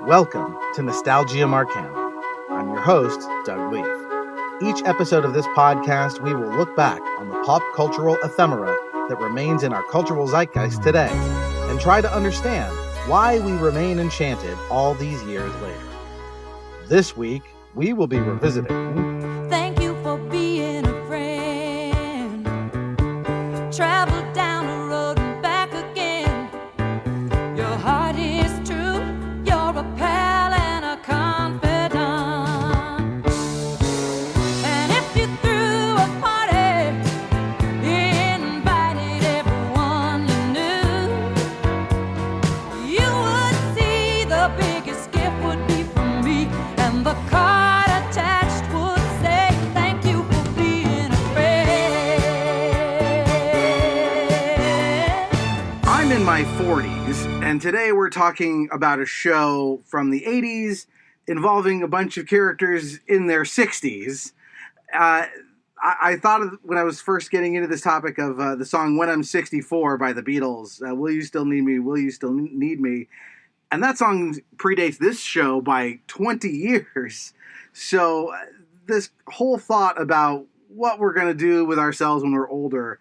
Welcome to Nostalgia Marcana. I'm your host, Doug Leaf. Each episode of this podcast, we will look back on the pop cultural ephemera that remains in our cultural zeitgeist today and try to understand why we remain enchanted all these years later. This week, we will be revisiting... Thank you for being a friend. Travel down the road and back again. Your heart is true. You're a pal and a confidant. And if you threw a party, invited everyone you knew, you would see the biggest gift would be from me, and the card attached would say thank you for being a friend. I'm in my 40s, and today we're talking about a show from the 80s involving a bunch of characters in their 60s. I thought of, when I was first getting into this topic, of the song When I'm 64 by the Beatles. Will you still need me? Will you still need me? And that song predates this show by 20 years. So this whole thought about what we're going to do with ourselves when we're older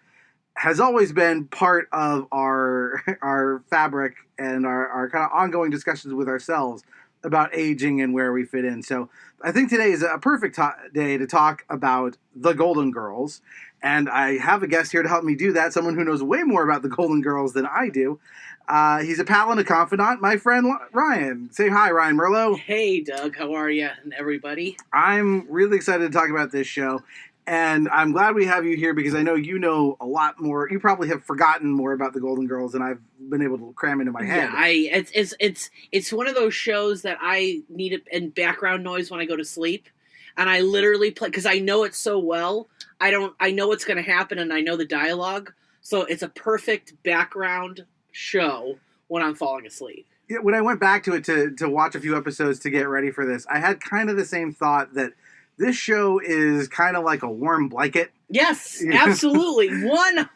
has always been part of our fabric and our kind of ongoing discussions with ourselves about aging and where we fit in. So I think today is a perfect day to talk about the Golden Girls. And I have a guest here to help me do that, someone who knows way more about the Golden Girls than I do. He's a pal and a confidant, my friend Ryan. Say hi, Ryan Merlo. Hey, Doug. How are you and everybody? I'm really excited to talk about this show. And I'm glad we have you here because I know you know a lot more. You probably have forgotten more about the Golden Girls than I've been able to cram into my head. Yeah, it's one of those shows that I need in background noise when I go to sleep, and I literally play because I know it so well. I know what's going to happen, and I know the dialogue, so it's a perfect background show when I'm falling asleep. Yeah, when I went back to it to watch a few episodes to get ready for this, I had kind of the same thought that this show is kind of like a warm blanket. Yes, absolutely. 100%.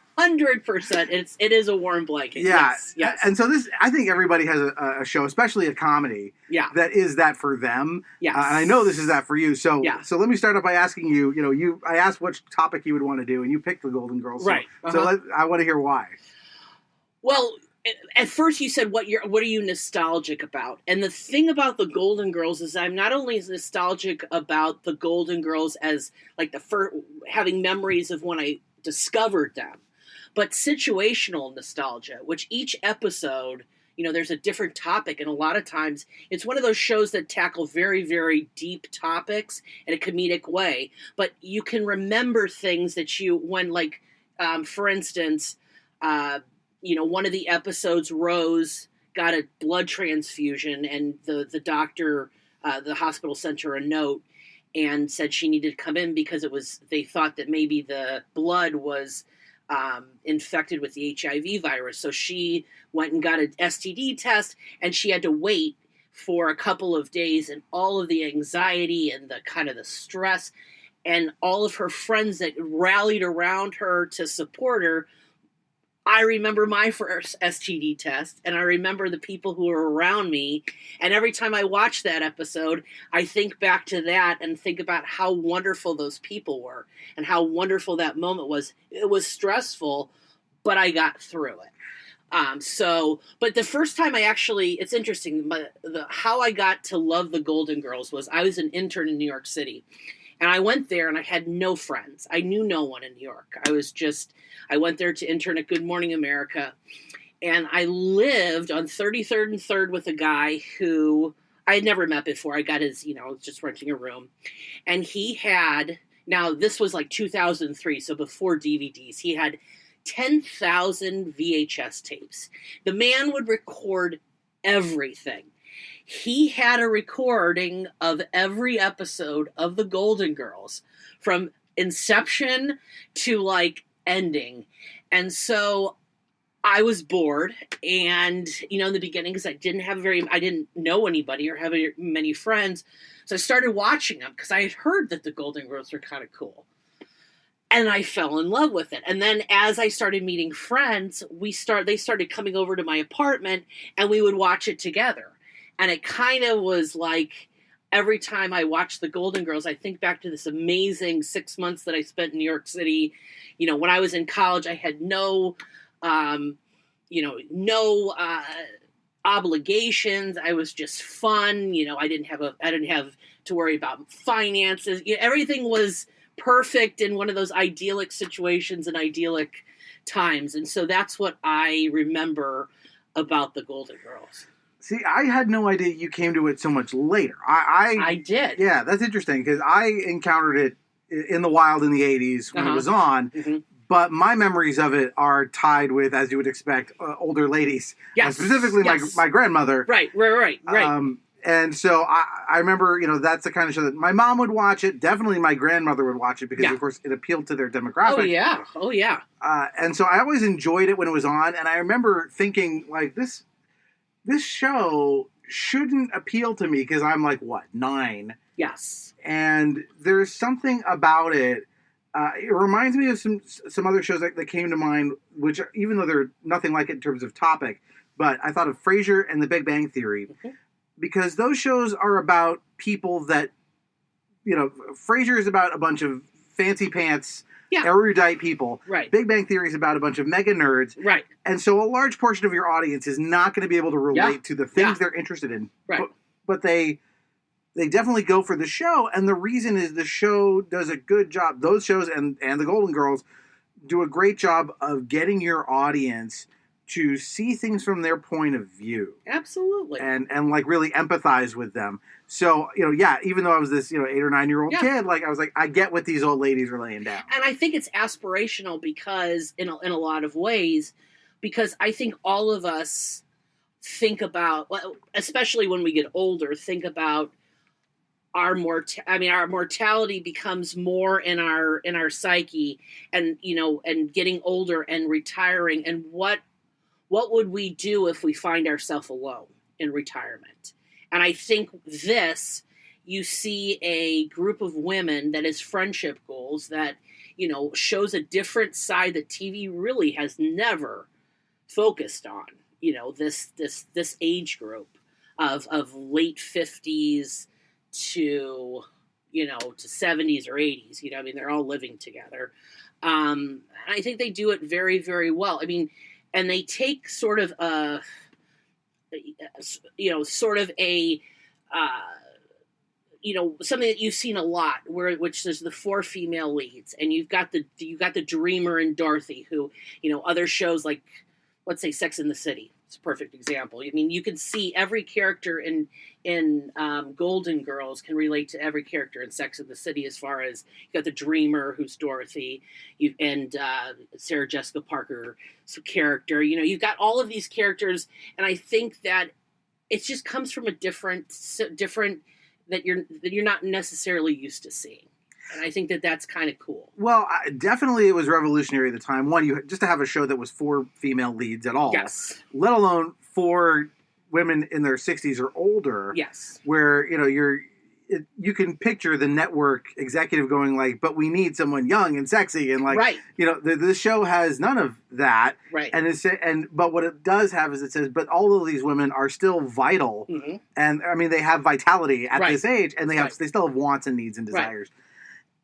It is a warm blanket. Yeah. Yes. And so I think everybody has a show, especially a comedy, that is that for them. Yes. And I know this is that for you. So Yeah. so let me start off by asking you, I asked which topic you would want to do, and you picked the Golden Girls. Right. So I want to hear why. Well, at first you said what are you nostalgic about? And the thing about the Golden Girls is I'm not only nostalgic about the Golden Girls as like the first, having memories of when I discovered them, but situational nostalgia, which each episode, there's a different topic, and a lot of times it's one of those shows that tackle very, very deep topics in a comedic way, but you can remember things that for instance, one of the episodes, Rose got a blood transfusion, and the doctor, the hospital sent her a note and said she needed to come in because they thought that maybe the blood was infected with the HIV virus. So she went and got an STD test, and she had to wait for a couple of days, and all of the anxiety and the kind of the stress and all of her friends that rallied around her to support her. I remember my first STD test, and I remember the people who were around me. And every time I watch that episode, I think back to that and think about how wonderful those people were and how wonderful that moment was. It was stressful, but I got through it. But the first time it's interesting, but how I got to love the Golden Girls was I was an intern in New York City. And I went there and I had no friends. I knew no one in New York. I went there to intern at Good Morning America. And I lived on 33rd and 3rd with a guy who I had never met before. I got his, I was just renting a room. And now this was like 2003, so before DVDs. He had 10,000 VHS tapes. The man would record everything. He had a recording of every episode of the Golden Girls from inception to ending. And so I was bored, and in the beginning, because I didn't know anybody or have many friends, so I started watching them because I had heard that the Golden Girls were kind of cool. And I fell in love with it. And then as I started meeting friends, they started coming over to my apartment, and we would watch it together. And it kind of was like every time I watch the Golden Girls, I think back to this amazing 6 months that I spent in New York City. You know, when I was in college, I had no obligations. I was just fun. You know, I didn't have to worry about finances. You know, everything was perfect in one of those idyllic situations and idyllic times. And so that's what I remember about the Golden Girls. See, I had no idea you came to it so much later. I did. Yeah, that's interesting because I encountered it in the wild in the 80s when it was on. Mm-hmm. But my memories of it are tied with, as you would expect, older ladies. Yes. Specifically my grandmother. Right. And so I remember, you know, that's the kind of show that my mom would watch it. Definitely my grandmother would watch it because, of course, it appealed to their demographic. Oh, yeah. And so I always enjoyed it when it was on. And I remember thinking, like, this show shouldn't appeal to me because I'm, like, 9? Yes. And there's something about it. It reminds me of some other shows that came to mind, which, even though they're nothing like it in terms of topic, but I thought of Frasier and The Big Bang Theory. Mm-hmm. Because those shows are about people that, you know, Frasier is about a bunch of fancy pants, erudite people. Right. Big Bang Theory is about a bunch of mega nerds. Right. And so a large portion of your audience is not going to be able to relate to the things they're interested in. Right. But they definitely go for the show. And the reason is the show does a good job. Those shows and the Golden Girls do a great job of getting your audience to see things from their point of view. Absolutely. And like really empathize with them. So, you know, even though I was this, 8 or 9 year old kid, like I was like, I get what these old ladies are laying down. And I think it's aspirational because in a lot of ways, because I think all of us think about, especially when we get older, think about our mortality becomes more in our psyche and, and getting older and retiring and what would we do if we find ourselves alone in retirement? And I think you see a group of women that is friendship goals that, shows a different side that TV really has never focused on, this age group of late 50s to 70s or 80s, they're all living together. And I think they do it very, very well. And they take sort of something that you've seen a lot, which there's the 4 female leads, and you've got the Dreamer and Dorothy, who, other shows like, let's say, Sex and the City. It's a perfect example. You can see every character in Golden Girls can relate to every character in Sex and the City. As far as you got the Dreamer, who's Dorothy, and Sarah Jessica Parker's character. You've got all of these characters, and I think that it just comes from a different that you're not necessarily used to seeing. And I think that that's kind of cool. Well, definitely it was revolutionary at the time. One, just to have a show that was 4 female leads at all. Yes. Let alone 4 women in their 60s or older. Yes. Where, you can picture the network executive going like, but we need someone young and sexy. And like, right. The show has none of that. Right. But what it does have is it says, but all of these women are still vital. Mm-hmm. And they have vitality at this age, and they still have wants and needs and desires. Right.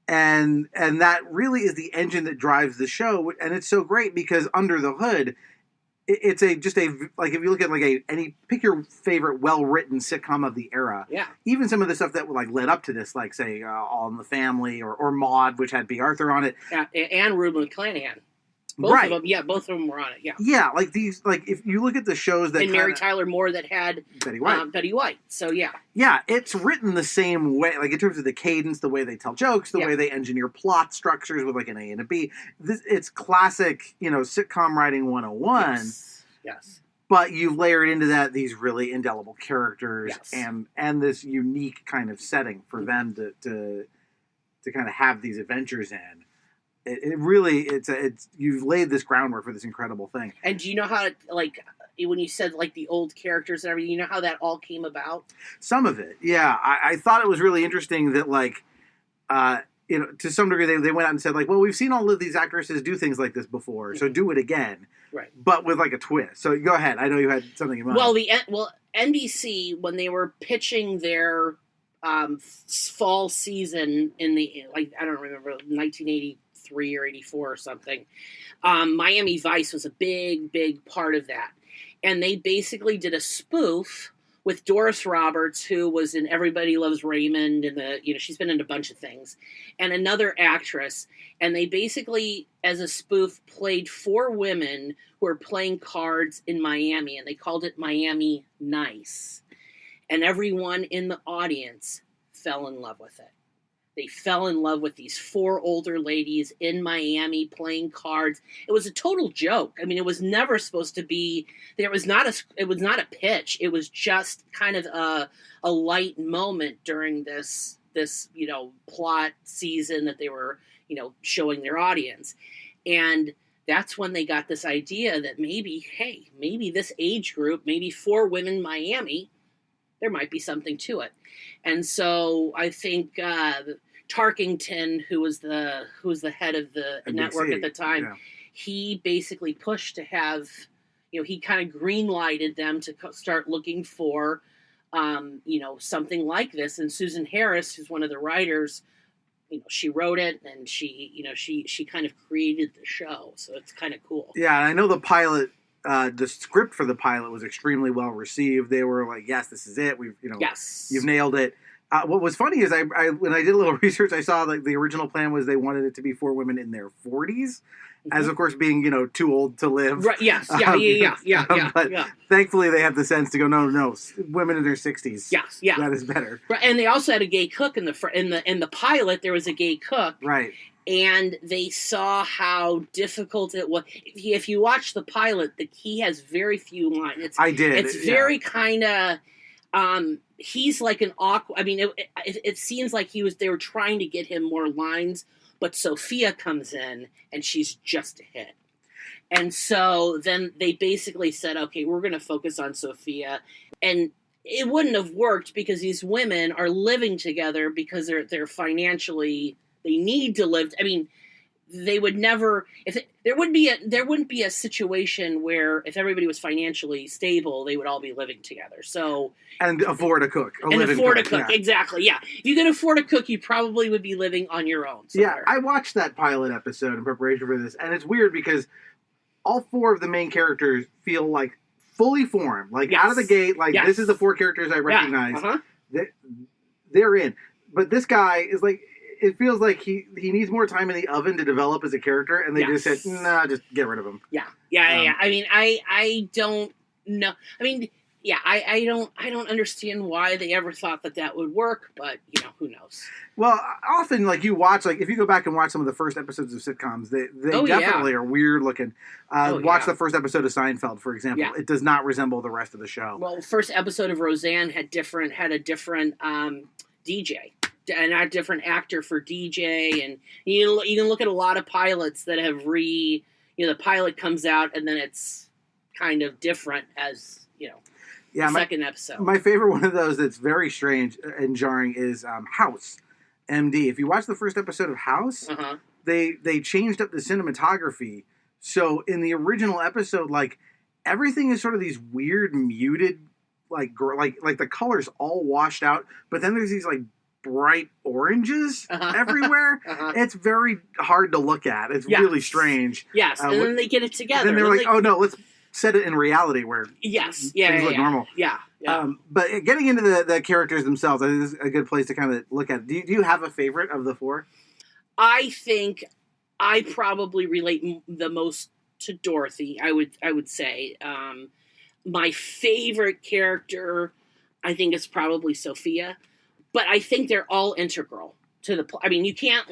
And that really is the engine that drives the show, and it's so great because under the hood, it's like if you look at pick your favorite well-written sitcom of the era. Yeah. Even some of the stuff that led up to this, like say All in the Family or Maude, which had B. Arthur on it. Yeah, and Reuben McClanahan. Both of them were on it. Yeah. Yeah, if you look at the shows that and Mary Tyler Moore that had Betty White. Betty White. So yeah. Yeah, it's written the same way, in terms of the cadence, the way they tell jokes, the way they engineer plot structures with an A and a B. It's classic, sitcom writing 101. Yes. But you've layered into that these really indelible characters and this unique kind of setting for them to kind of have these adventures in. It really, you've laid this groundwork for this incredible thing. And do you know how, when you said, the old characters and everything, you know how that all came about? Some of it, yeah. I thought it was really interesting that, to some degree, they went out and said, well, we've seen all of these actresses do things like this before, so do it again. Right. but with like a twist. So go ahead. I know you had something in mind. Well, NBC, when they were pitching their fall season in the, like, I don't remember, 1983 or 84 or something, Miami Vice was a big part of that. And they basically did a spoof with Doris Roberts, who was in Everybody Loves Raymond, and she's been in a bunch of things, and another actress. And they basically, as a spoof, played 4 women who were playing cards in Miami, and they called it Miami Nice. And everyone in the audience fell in love with it. They fell in love with these 4 older ladies in Miami playing cards. It was a total joke. I mean, it was never supposed to be. It was not a pitch. It was just kind of a light moment during this plot season that they were showing their audience, and that's when they got this idea that maybe this age group, maybe 4 women in Miami, there might be something to it. And so I think Tarkington, who was the head of the NBC, network at the time, yeah. he basically pushed to have, he kind of green-lighted them to start looking for, something like this. And Susan Harris, who's one of the writers, she wrote it, and she kind of created the show. So it's kind of cool. Yeah, and I know the pilot. The script for the pilot was extremely well received. They were like, "Yes, this is it. Yes, you've nailed it." What was funny is I when I did a little research, I saw that the original plan was they wanted it to be 4 women in their 40s, as of course being too old to live. Right? Yes. Yeah. But thankfully, they have the sense to go, no, women in their 60s. Yes. Yeah. That is better. Right, and they also had a gay cook in the pilot. There was a gay cook. Right. And they saw how difficult it was. If you watch the pilot, he has very few lines. I did. It's very kind of. He's like an awkward. I mean, it seems like they were trying to get him more lines, but Sophia comes in and she's just a hit. And so then they basically said, okay, we're going to focus on Sophia, and it wouldn't have worked because these women are living together because they're financially. They need to live. I mean, they would never. There wouldn't be a situation where if everybody was financially stable, they would all be living together. So and afford a cook. Yeah. Exactly. Yeah, if you could afford a cook, you probably would be living on your own. Somewhere. Yeah, I watched that pilot episode in preparation for this, and it's weird because all 4 of the main characters feel like fully formed, like out of the gate. Like this is the 4 characters I recognize. Yeah. They're in, but this guy is like. It feels like he needs more time in the oven to develop as a character, and they just said, "Nah, just get rid of him." Yeah. I mean, I don't know. I mean, I don't understand why they ever thought that would work, but who knows? Well, often, like you watch, like if you go back and watch some of the first episodes of sitcoms, they definitely are weird looking. Watch the first episode of Seinfeld, for example. Yeah. It does not resemble the rest of the show. Well, first episode of Roseanne had a different DJ. And a different actor for DJ, and you can look at a lot of pilots that have the pilot comes out and then it's kind of different as the second episode. My favorite one of those that's very strange and jarring is House, MD. If you watch the first episode of House, they changed up the cinematography. So in the original episode, like everything is sort of these weird muted, like the colors all washed out, but then there's these like bright oranges everywhere. It's very hard to look at. It's really strange. Yes, and then they get it together. Then they're like, oh no, let's set it in reality where things look normal. Yeah. But getting into the characters themselves, I think this is a good place to kind of look at it. Do you have a favorite of the 4? I think I probably relate the most to Dorothy. I would say my favorite character, I think, is probably Sophia. But I think they're all integral to the. I mean, you can't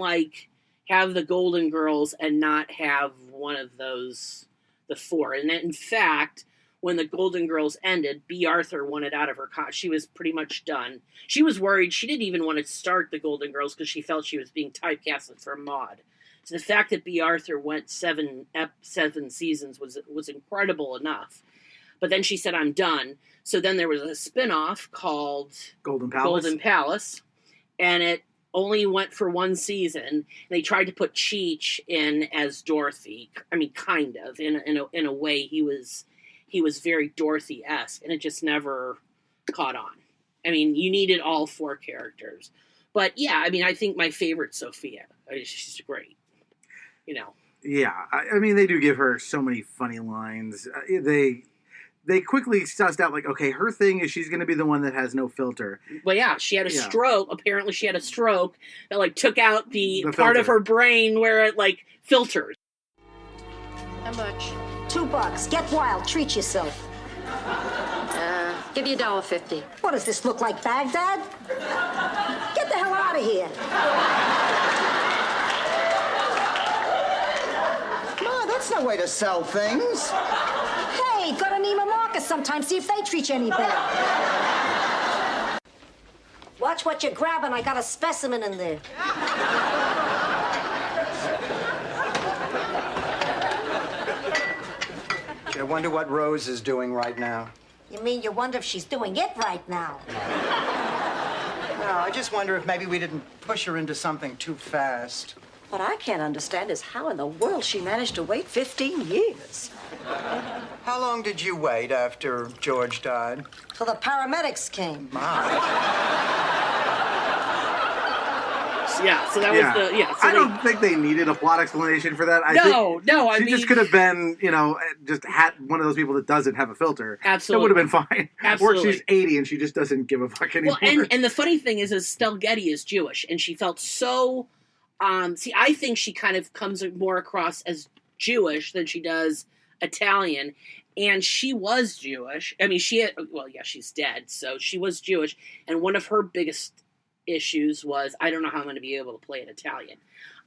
have the Golden Girls and not have one of those, the 4. And in fact, when the Golden Girls ended, B. Arthur wanted out of her. She was pretty much done. She was worried. She didn't even want to start the Golden Girls because she felt she was being typecasted for Maude. So the fact that B. Arthur went 7 seasons was incredible enough. But then she said, I'm done. So then there was a spinoff called Golden Palace. And it only went for one season. They tried to put Cheech in as Dorothy. I mean, kind of in a way he was very Dorothy-esque, and it just never caught on. I mean, you needed all 4 characters, but yeah, I mean, I think my favorite's Sophia. She's great, you know. Yeah, I mean, they do give her so many funny lines. They quickly sussed out, like, okay, her thing is she's going to be the one that has no filter. Well, yeah, she had a stroke. Apparently, she had a stroke that, like, took out the part filter of her brain where it, like, filters. How much? $2. Get wild. Treat yourself. Give you $1.50. What does this look like, Baghdad? Get the hell out of here. Ma, that's no way to sell things. Hey, go to Neiman Marcus sometime. See if they treat you any better. Watch what you're grabbing. I got a specimen in there. I wonder what Rose is doing right now. You mean you wonder if she's doing it right now? No, I just wonder if maybe we didn't push her into something too fast. What I can't understand is how in the world she managed to wait 15 years. How long did you wait after George died? Till the paramedics came. Yeah, so that was the So I don't think they needed a plot explanation for that. I mean, just could have been, just had one of those people that doesn't have a filter. Absolutely, that would have been fine. Absolutely. Or she's 80 and she just doesn't give a fuck anymore. Well, and the funny thing is Estelle Getty is Jewish, and she felt so. I think she kind of comes more across as Jewish than she does Italian, and she was Jewish. I mean, she's dead, so she was Jewish, and one of her biggest issues was, I don't know how I'm going to be able to play an Italian.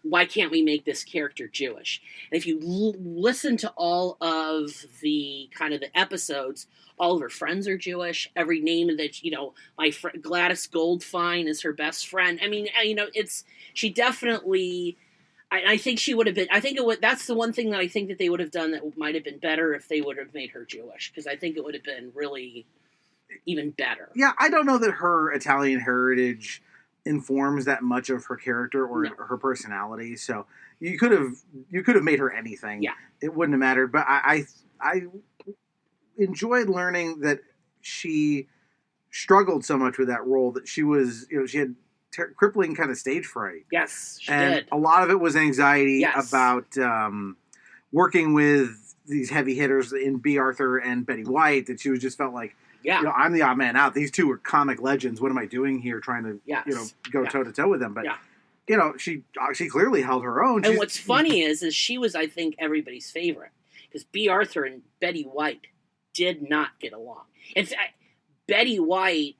Why can't we make this character Jewish? And if you listen to all of the kind of the episodes, all of her friends are Jewish. Every name that, my friend Gladys Goldfine is her best friend. I mean, she definitely, I think she would have been, that's the one thing that I think that they would have done that might have been better if they would have made her Jewish, because I think it would have been really even better. Yeah, I don't know that her Italian heritage informs that much of her character or her personality. So you could have made her anything. Yeah, it wouldn't have mattered. But I enjoyed learning that she struggled so much with that role that she was, she had crippling kind of stage fright. Yes, she and did. A lot of it was anxiety about working with these heavy hitters in B. Arthur and Betty White, that she was just felt like, I'm the odd man out. These two are comic legends. What am I doing here trying to, go toe to toe with them? But, she clearly held her own. And what's funny is she was, I think, everybody's favorite, because B. Arthur and Betty White did not get along. In fact, Betty White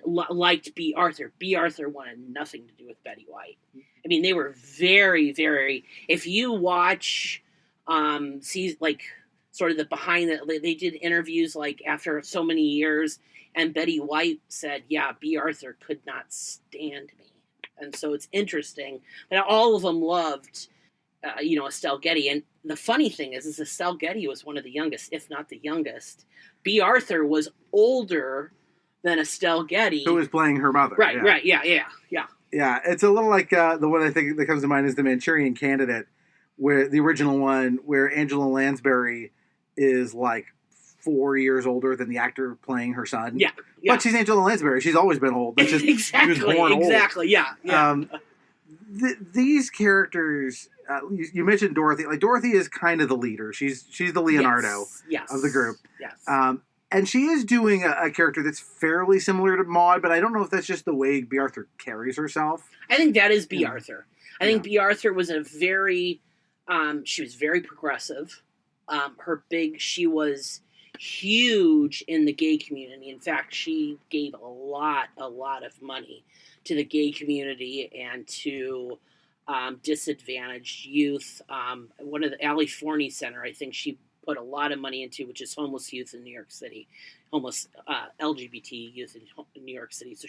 liked B. Arthur. B. Arthur wanted nothing to do with Betty White. I mean, they were very, very. If you watch, sort of the behind that, they did interviews like after so many years, and Betty White said, B. Arthur could not stand me. And so it's interesting that all of them loved, Estelle Getty. And the funny thing is Estelle Getty was one of the youngest, if not the youngest. B. Arthur was older than Estelle Getty, who was playing her mother. Right, yeah. Yeah, it's a little like the one I think that comes to mind is The Manchurian Candidate, where the original one, where Angela Lansbury is like 4 years older than the actor playing her son. Yeah. But she's Angela Lansbury. She's always been old. That's just, exactly. She was born exactly. Old. Yeah. These characters, you mentioned Dorothy. Like, Dorothy is kind of the leader. She's the Leonardo of the group. Yes. And she is doing a character that's fairly similar to Maude, but I don't know if that's just the way B. Arthur carries herself. I think that is B. Arthur. I think B. Arthur was she was very progressive. She was huge in the gay community. In fact, she gave a lot of money to the gay community and to disadvantaged youth. One of the Ali Forney Center, I think she put a lot of money into, which is homeless youth in New York City, homeless LGBT youth in New York City. So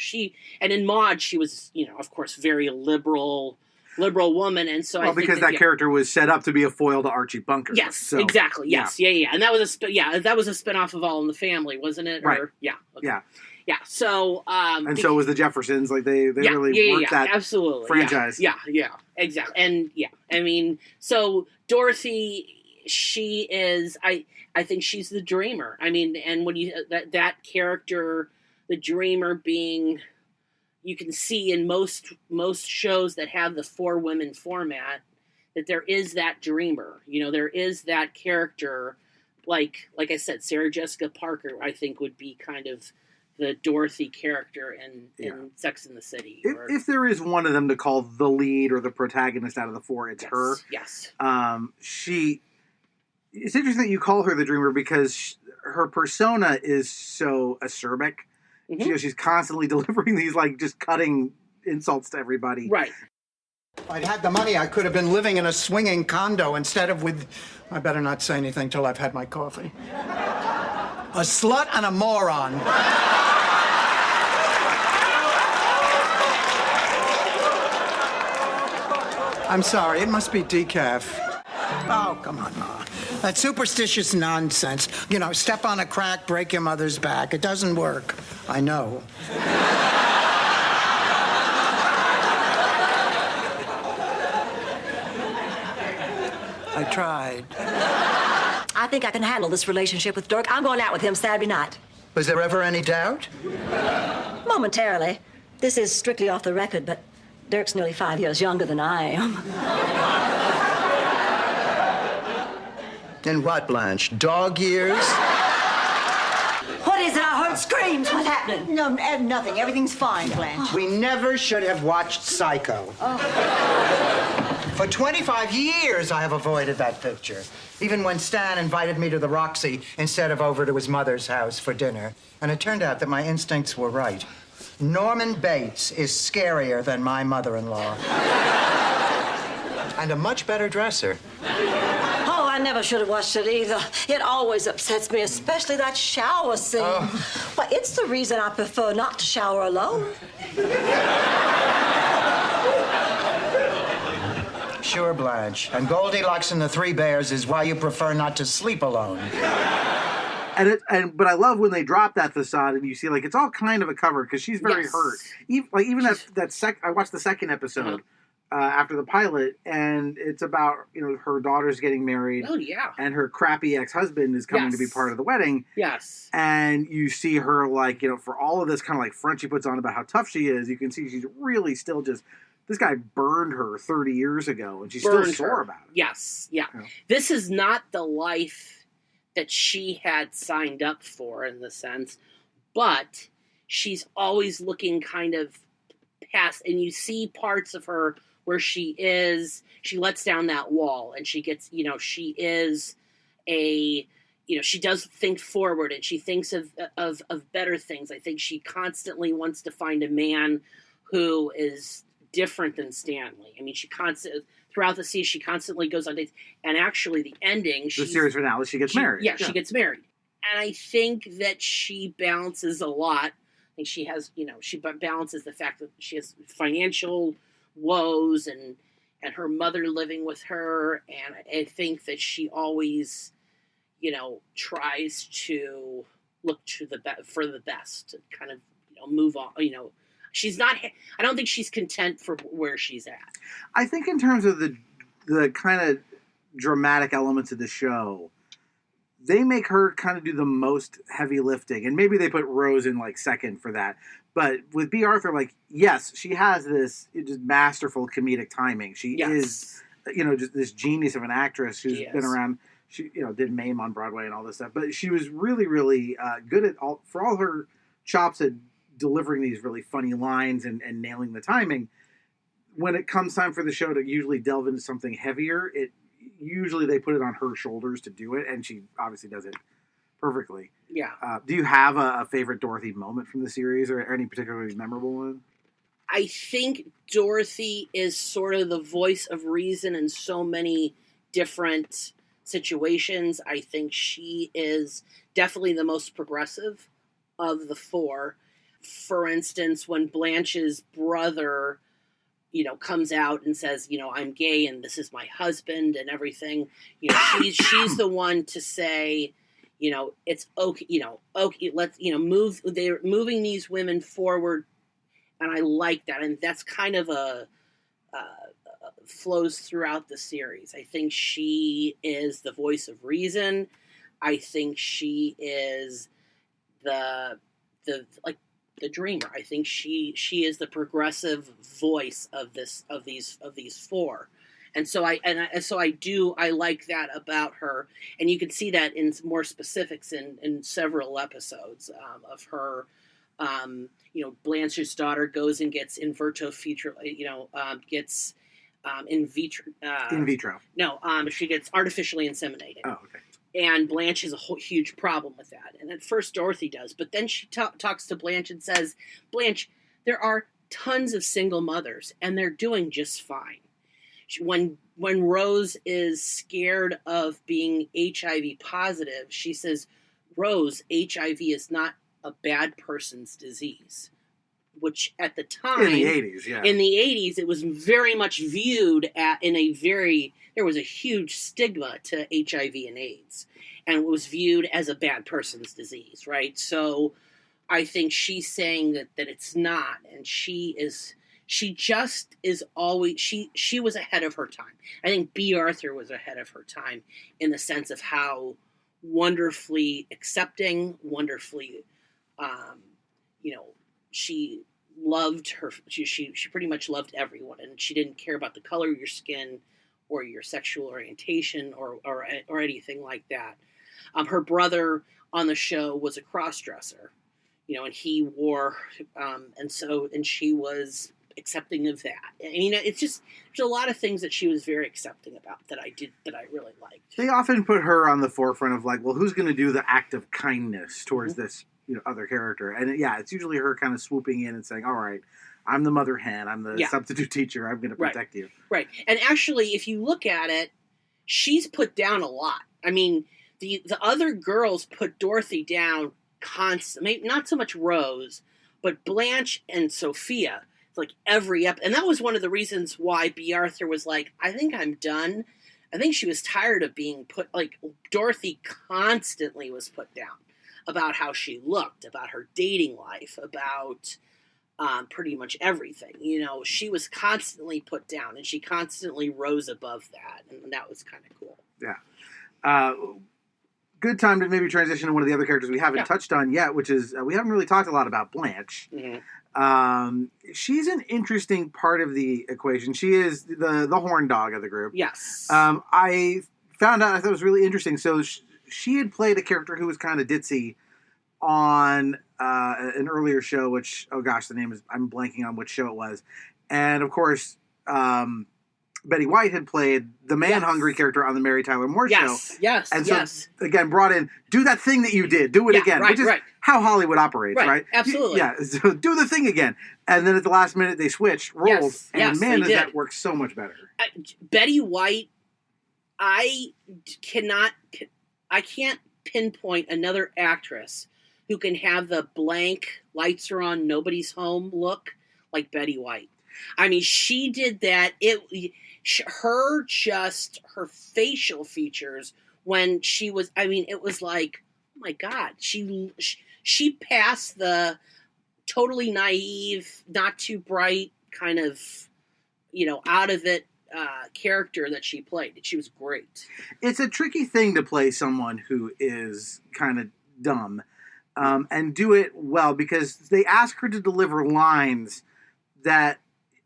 and in Maude, she was, of course, very liberal. liberal woman, and so I think because that character was set up to be a foil to Archie Bunker. Yes, so, exactly. Yes, yeah. And that was a spinoff of All in the Family, wasn't it? Right. Or, yeah. Okay. Yeah. So, and so was the Jeffersons. Like they really worked that absolutely franchise. Yeah, exactly. And I mean, so Dorothy, she is. I think she's the dreamer. I mean, and when you that character, the dreamer, being, you can see in most shows that have the 4 women format that there is that dreamer. There is that character. Like I said, Sarah Jessica Parker, I think, would be kind of the Dorothy character in Sex and the City. If there is one of them to call the lead or the protagonist out of the 4, it's her. Yes. It's interesting that you call her the dreamer because her persona is so acerbic. Mm-hmm. She's constantly delivering these just cutting insults to everybody. Right. If I'd had the money, I could have been living in a swinging condo instead of with... I better not say anything till I've had my coffee. A slut and a moron. I'm sorry, it must be decaf. Oh, come on, Ma. That superstitious nonsense. Step on a crack, break your mother's back. It doesn't work. I know. I tried. I think I can handle this relationship with Dirk. I'm going out with him Saturday night. Was there ever any doubt? Momentarily. This is strictly off the record, but Dirk's nearly 5 years younger than I am. In what, Blanche? Dog years? What is it? I heard screams. What's happening? No, nothing. Everything's fine, Blanche. We never should have watched Psycho. For 25 years, I have avoided that picture. Even when Stan invited me to the Roxy instead of over to his mother's house for dinner. And it turned out that my instincts were right. Norman Bates is scarier than my mother-in-law. And a much better dresser. Oh, I never should have watched it either. It always upsets me, especially that shower scene. Oh. Well, it's the reason I prefer not to shower alone. Sure, Blanche. And Goldilocks and the Three Bears is why you prefer not to sleep alone. But I love when they drop that facade and you see it's all kind of a cover because she's very hurt. Even I watched the second episode after the pilot, and it's about her daughter's getting married. Oh yeah. And her crappy ex-husband is coming to be part of the wedding. Yes. And you see her for all of this kind of front she puts on about how tough she is, you can see she's really still just. This guy burned her 30 years ago, and she's still sore about it. Yes, yeah. This is not the life that she had signed up for, in the sense, but she's always looking kind of past, and you see parts of her where she lets down that wall, and she gets, she is she does think forward, and she thinks of better things. I think she constantly wants to find a man who is different than Stanley. I mean, throughout the season, she constantly goes on dates. And actually, the ending... The series finale, she gets married. Yeah, she gets married. And I think that she balances a lot. I think she has, she balances the fact that she has financial woes and her mother living with her. And I think that she always, tries to look for the best, to kind of, move on, She's not. I don't think she's content for where she's at. I think in terms of the kind of dramatic elements of the show, they make her kind of do the most heavy lifting, and maybe they put Rose in second for that. But with B. Arthur, yes, she has this just masterful comedic timing. She is, just this genius of an actress who's been around. She, did Mame on Broadway and all this stuff. But she was really, really good at all her chops at delivering these really funny lines and nailing the timing. When it comes time for the show to usually delve into something heavier, usually they put it on her shoulders to do it, and she obviously does it perfectly. Yeah. Do you have a favorite Dorothy moment from the series, or any particularly memorable one? I think Dorothy is sort of the voice of reason in so many different situations. I think she is definitely the most progressive of the 4. For instance, when Blanche's brother, comes out and says, I'm gay and this is my husband and everything. She's the one to say, it's okay, okay, let's, they're moving these women forward. And I like that. And that's kind of flows throughout the series. I think she is the voice of reason. I think she is the dreamer. I think she is the progressive voice of these four. And so I like that about her, and you can see that in more specifics in several episodes of her. Blanche's daughter goes and gets in vitro, gets in vitro. No, she gets artificially inseminated. Oh, okay. And Blanche has a huge problem with that. And at first Dorothy does, but then she talks to Blanche and says, Blanche, there are tons of single mothers, and they're doing just fine. When Rose is scared of being HIV positive, she says, Rose, HIV is not a bad person's disease. Which at the time... In the 80s, yeah. In the 80s, it was very much viewed there was a huge stigma to HIV and AIDS. And it was viewed as a bad person's disease, right? So I think she's saying that it's not. And she just is always... She was ahead of her time. I think B. Arthur was ahead of her time in the sense of how wonderfully accepting, wonderfully... she loved her. She pretty much loved everyone, and she didn't care about the color of your skin or your sexual orientation or anything like that. Her brother on the show was a cross-dresser, and he wore, and she was accepting of that. And, it's just, there's a lot of things that she was very accepting about that I really liked. They often put her on the forefront of who's going to do the act of kindness towards this other character. And it's usually her kind of swooping in and saying, all right, I'm the mother hen, I'm the substitute teacher, I'm going to protect you. Right. And actually, if you look at it, she's put down a lot. I mean, the other girls put Dorothy down constantly, not so much Rose, but Blanche and Sophia, every and that was one of the reasons why B. Arthur was like, I think I'm done. I think she was tired of being put, Dorothy constantly was put down about how she looked, about her dating life, about pretty much everything. She was constantly put down, and she constantly rose above that, and that was kind of cool. Yeah. Good time to maybe transition to one of the other characters we haven't touched on yet, which is, we haven't really talked a lot about Blanche. Mm-hmm. She's an interesting part of the equation. She is the horn dog of the group. Yes. I found out, I thought it was really interesting. So she had played a character who was kind of ditzy on an earlier show, which, oh gosh, I'm blanking on which show it was. And of course, Betty White had played the man-hungry character on the Mary Tyler Moore show. Yes, and so, again, brought in, do that thing that you did, do it again, which is how Hollywood operates, right? Absolutely. So do the thing again. And then at the last minute, they switched roles, and man, does that work so much better. Betty White, I can't pinpoint another actress who can have the blank, lights are on, nobody's home look like Betty White. I mean, she did that. Her facial features when she was, it was like, oh my God, she passed the totally naive, not too bright kind of, out of it character that she played. She was great. It's a tricky thing to play someone who is kind of dumb and do it well, because they ask her to deliver lines that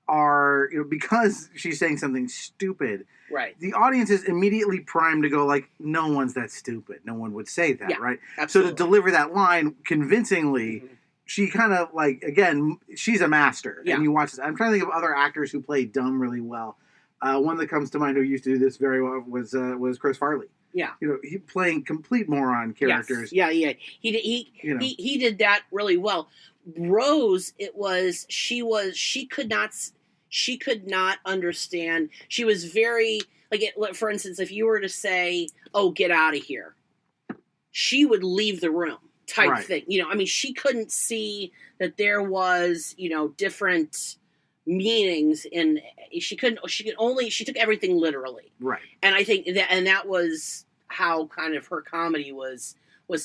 are, because she's saying something stupid, right? The audience is immediately primed to go no one's that stupid. No one would say that, right? Absolutely. So to deliver that line convincingly, she kind of again, she's a master. Yeah. And you watch this. I'm trying to think of other actors who play dumb really well. One that comes to mind who used to do this very well was Chris Farley. Yeah. He playing complete moron characters. Yes. Yeah. He did that really well. Rose, she could not understand. She was very, for instance, if you were to say, oh, get out of here, she would leave the room type thing. She couldn't see that there was, different meanings, and she took everything literally. Right. And I think that was how kind of her comedy was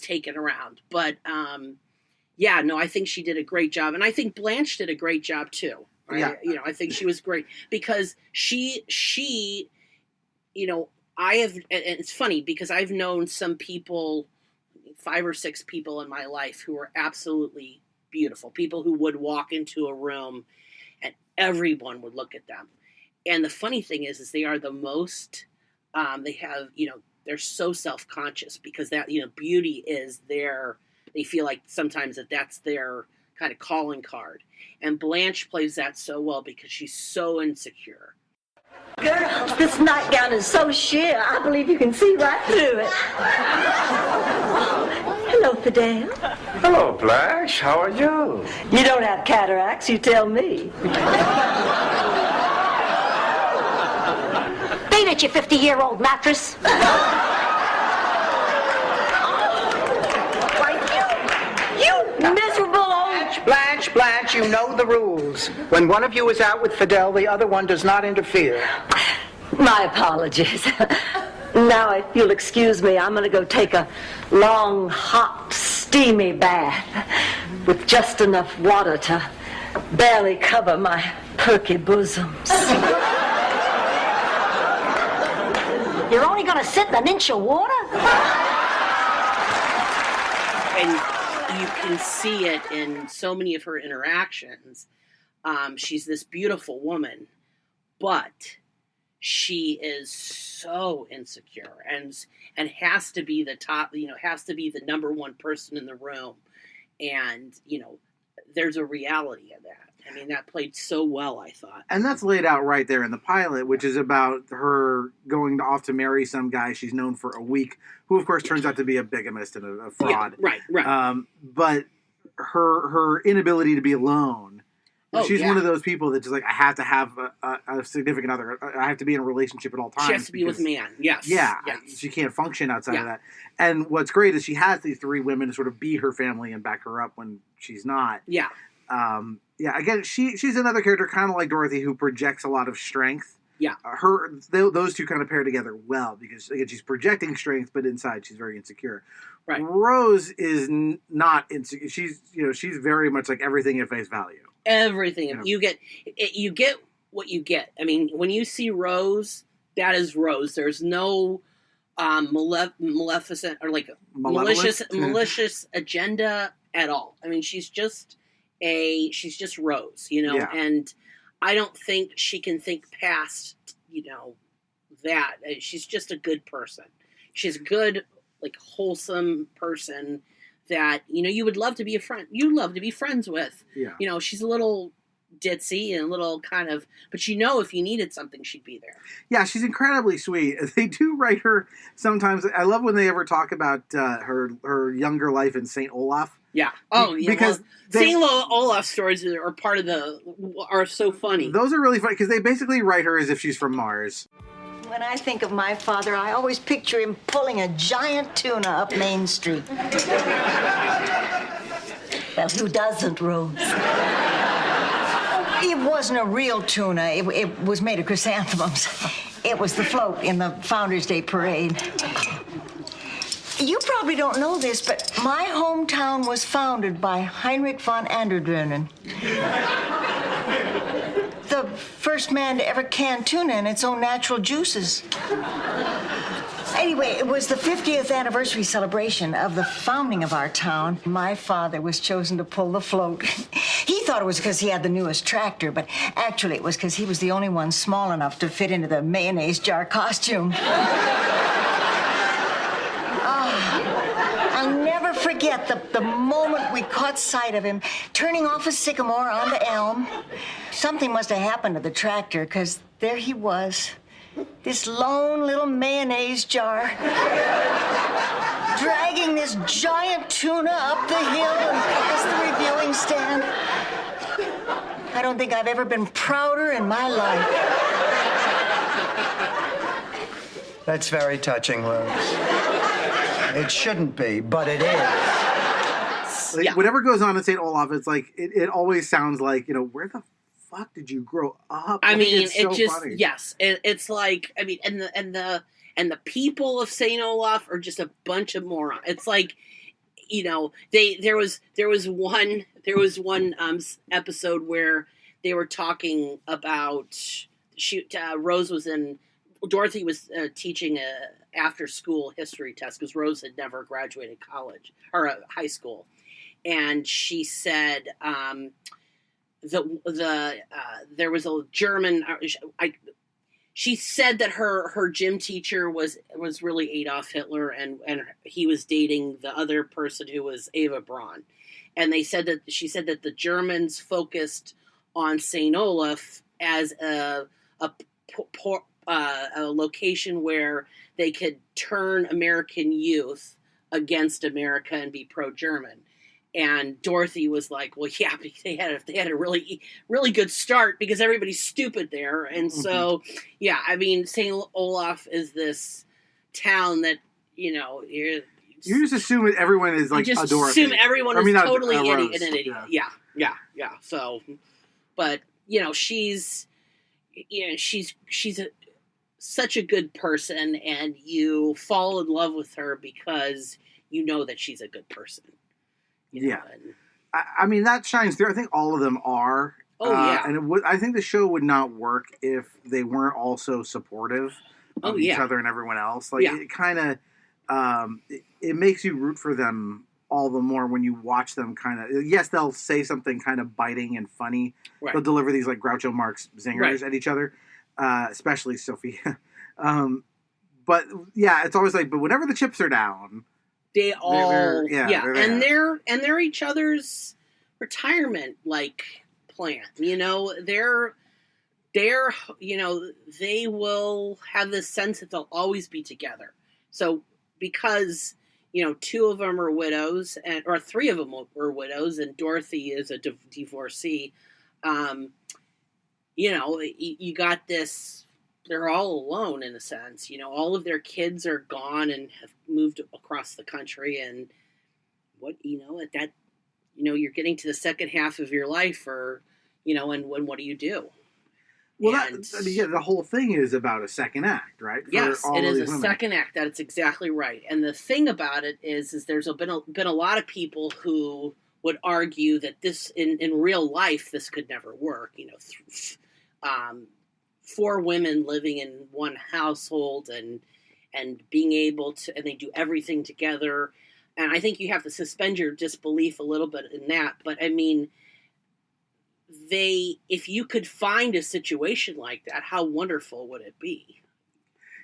taken around. But I think she did a great job, and I think Blanche did a great job too. Yeah. I think she was great because she I have, and it's funny because I've known some people, 5 or 6 people in my life who were absolutely beautiful. People who would walk into a room and everyone would look at them. And the funny thing is they are the most, they're so self-conscious because that, beauty is they feel like sometimes that's their kind of calling card. And Blanche plays that so well because she's so insecure. Girls, this nightgown is so sheer, I believe you can see right through it. Hello, Fidel. Hello, Blanche. How are you? You don't have cataracts, you tell me. Beat it, you 50-year-old mattress. You miserable old... Blanche, you know the rules. When one of you is out with Fidel, the other one does not interfere. My apologies. Now, if you'll excuse me, I'm going to go take a long, hot, steamy bath with just enough water to barely cover my perky bosoms. You're only going to sit in an inch of water? And you can see it in so many of her interactions. She's this beautiful woman, but she is so insecure and has to be the top, has to be the number one person in the room. And, there's a reality of that. I mean, that played so well, I thought. And that's laid out right there in the pilot, which is about her going off to marry some guy she's known for a week, who, of course, turns out to be a bigamist and a fraud. Yeah, right. But her inability to be alone. She's one of those people that just like, I have to have a significant other. I have to be in a relationship at all times. She has to be with a man. Yes. Yeah. Yes. She can't function outside of that. And what's great is she has these 3 women to sort of be her family and back her up when she's not. Yeah. Again, she's another character kind of like Dorothy who projects a lot of strength. Yeah. Those two kind of pair together well because again she's projecting strength, but inside she's very insecure. Right. Rose is not insecure. She's very much like everything at face value. Everything you get what you get. I mean, when you see Rose, that is Rose. There's no maleficent or like malicious agenda at all. I mean, she's just Rose, and I don't think she can think past, that. She's just a good person. She's a good, like, wholesome person that, you would love to be a friend. You love to be friends with. Yeah. She's a little ditzy and a little kind of, but if you needed something, she'd be there. Yeah, she's incredibly sweet. They do write her sometimes. I love when they ever talk about her younger life in St. Olaf. Yeah. Oh, yeah. Because St. Olaf stories are so funny. Those are really funny because they basically write her as if she's from Mars. When I think of my father, I always picture him pulling a giant tuna up Main Street. Well, who doesn't, Rose? It wasn't a real tuna. It was made of chrysanthemums. It was the float in the Founders Day parade. You probably don't know this, but my hometown was founded by Heinrich von Anderdönen. The first man to ever can tuna in its own natural juices. Anyway, it was the 50th anniversary celebration of the founding of our town. My father was chosen to pull the float. He thought it was because he had the newest tractor, but actually it was because he was the only one small enough to fit into the mayonnaise jar costume. I'll never forget the moment we caught sight of him turning off a sycamore onto Elm. Something must have happened to the tractor, because there he was, this lone little mayonnaise jar, dragging this giant tuna up the hill and past the reviewing stand. I don't think I've ever been prouder in my life. That's very touching, Rose. It shouldn't be, but it is. Whatever goes on in St. Olaf, it's like, it always sounds like, where the fuck did you grow up? I mean, it's so funny. yes, it's like, I mean, and the people of St. Olaf are just a bunch of morons. It's like, there was one episode where they were talking about Dorothy was teaching a after school history test because Rose had never graduated college or high school, and she said there was a German. She said that her gym teacher was really Adolf Hitler, and he was dating the other person who was Eva Braun, and she said that the Germans focused on St. Olaf as a location where they could turn American youth against America and be pro-German. And Dorothy was like, "Well, yeah, but they had a really, really good start because everybody's stupid there." And so, yeah, I mean, St. Olaf is this town that you just assume that everyone is like you just a Dorothy. assume everyone is totally an idiot. Yeah. So, but she's such a good person, and you fall in love with her because you know that she's a good person. I mean, that shines through. I think all of them are. Oh, yeah. And I think the show would not work if they weren't also supportive of each other and everyone else. Like, it kind of, it makes you root for them all the more when you watch them kind of, yes, they'll say something kind of biting and funny. Right. They'll deliver these, like, Groucho Marx zingers at each other, especially Sophia. But, yeah, it's always like, but whenever the chips are down... They all, they're they're each other's retirement plan. They're they will have this sense that they'll always be together. So because two of them are widows, or three of them were widows, and Dorothy is a divorcee. You got this. They're all alone in a sense. All of their kids are gone and have moved across the country. And at that, you're getting to the second half of your life, or, and what do you do? Well, the whole thing is about a second act, right? Yes, it is a second act. That's exactly right. And the thing about it is there's been a lot of people who would argue that this, in real life, this could never work. 4 women living in one household and being able to, and they do everything together. And I think you have to suspend your disbelief a little bit in that. But I mean, if you could find a situation like that, how wonderful would it be?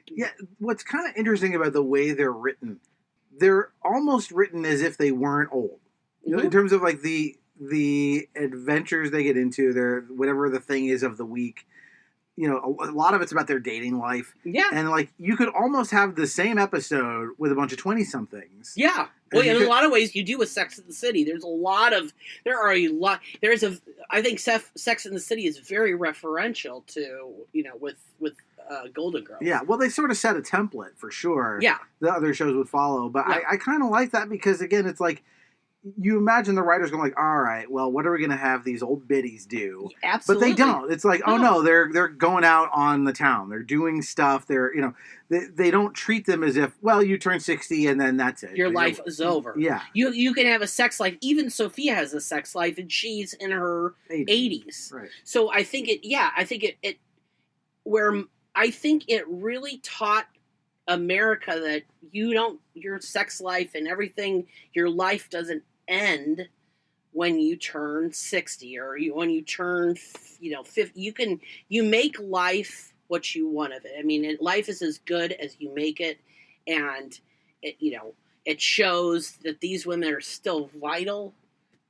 Yeah. What's kind of interesting about the way they're written, they're almost written as if they weren't old. In terms of like the adventures they get into, their whatever the thing is of the week. A lot of it's about their dating life. Yeah. And, like, you could almost have the same episode with a bunch of 20-somethings. Yeah. Well, in a lot of ways, you do with Sex and the City. I think Sex and the City is very referential to, with Golden Girls. Yeah. Well, they sort of set a template, for sure. Yeah. The other shows would follow. But I kind of like that because, again, it's like, you imagine the writers going like, all right, well, what are we going to have these old biddies do? Absolutely. But they don't. It's like, oh no, they're going out on the town. They're doing stuff. They're, they don't treat them as if, well, you turn 60 and then that's it. Your life is over. Yeah. You can have a sex life. Even Sophia has a sex life and she's in her 80s. Right. So I think I think it really taught America that your sex life and everything, your life doesn't end when you turn 60 or when you turn 50. You make life what you want of it. I mean, life is as good as you make it, and it shows that these women are still vital,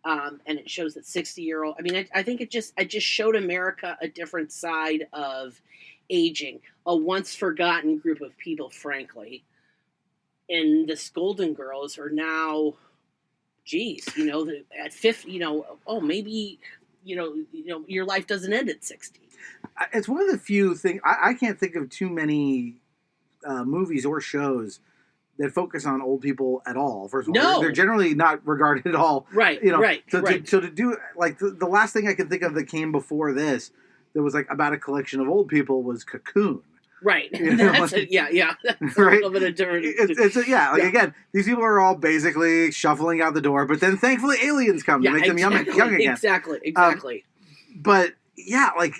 and it shows that 60-year-old. I mean, I think it just showed America a different side of aging, a once forgotten group of people, frankly. And this Golden Girls are now, at 50, maybe, your life doesn't end at 60. It's one of the few things, I can't think of too many movies or shows that focus on old people at all. First of all, No. they're generally not regarded at all. Right, You know, right, so right. To do like the last thing I can think of that came before this that was like about a collection of old people was Cocoon. Right. You know, That's like- That's Right? a little bit of different. Again, these people are all basically shuffling out the door, but then thankfully aliens come to make them young again. Exactly. But yeah, like